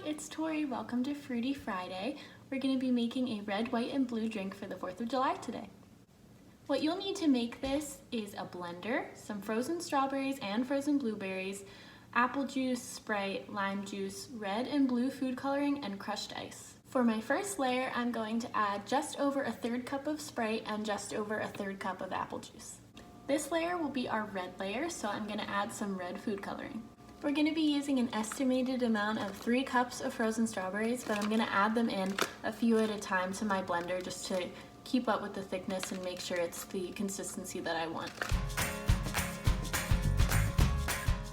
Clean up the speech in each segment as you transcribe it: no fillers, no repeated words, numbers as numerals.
It's Tori. Welcome to Fruity Friday. We're going to be making a red, white, and blue drink for the 4th of July today. What you'll need to make this is a blender, some frozen strawberries and frozen blueberries, apple juice, Sprite, lime juice, red and blue food coloring, and crushed ice. For my first layer, I'm going to add just over a 1/3 cup of Sprite and just over a 1/3 cup of apple juice. This layer will be our red layer, so I'm going to add some red food coloring. We're going to be using an estimated amount of 3 cups of frozen strawberries, but I'm going to add them in a few at a time to my blender just to keep up with the thickness and make sure it's the consistency that I want.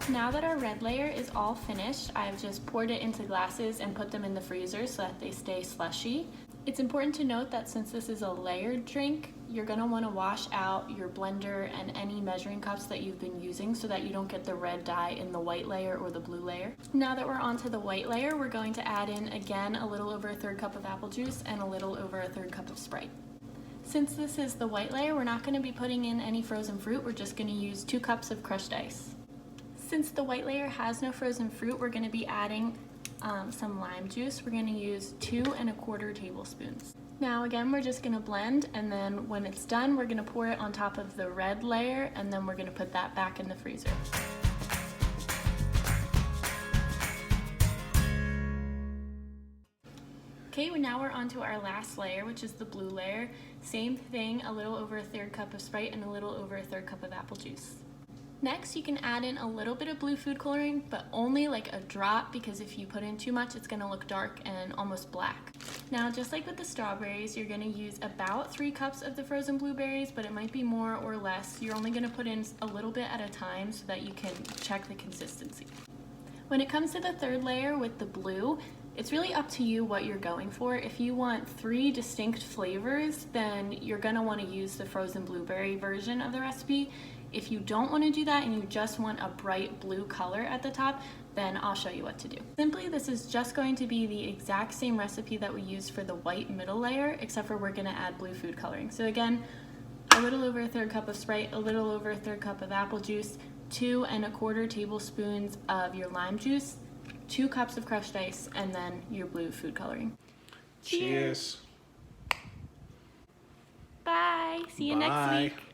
Now that our red layer is all finished, I've just poured it into glasses and put them in the freezer so that they stay slushy. It's important to note that since this is a layered drink, you're going to want to wash out your blender and any measuring cups that you've been using so that you don't get the red dye in the white layer or the blue layer. Now that we're onto the white layer, we're going to add in again a little over a 1/3 cup of apple juice and a little over a 1/3 cup of Sprite. Since this is the white layer, we're not going to be putting in any frozen fruit. We're just going to use 2 cups of crushed ice. Since the white layer has no frozen fruit, we're going to be adding some lime juice. We're going to use 2 1/4 tablespoons. Now again, we're just going to blend, and then when it's done, we're going to pour it on top of the red layer, and then we're going to put that back in the freezer. Okay, now we're on to our last layer, which is the blue layer. Same thing, a little over a 1/3 cup of Sprite and a little over a 1/3 cup of apple juice. Next, you can add in a little bit of blue food coloring, but only like a drop, because if you put in too much, it's going to look dark and almost black. Now, just like with the strawberries, you're going to use about 3 cups of the frozen blueberries, but it might be more or less. You're only going to put in a little bit at a time so that you can check the consistency. When it comes to the 3rd layer with the blue, it's really up to you what you're going for. If you want 3 distinct flavors, then you're going to want to use the frozen blueberry version of the recipe. If you don't want to do that and you just want a bright blue color at the top, then I'll show you what to do. Simply, this is just going to be the exact same recipe that we used for the white middle layer, except for we're going to add blue food coloring. So again, a little over a 1/3 cup of Sprite, a little over a 1/3 cup of apple juice, 2 1/4 tablespoons of your lime juice, 2 cups of crushed ice, and then your blue food coloring. Cheers. Bye. See you next week.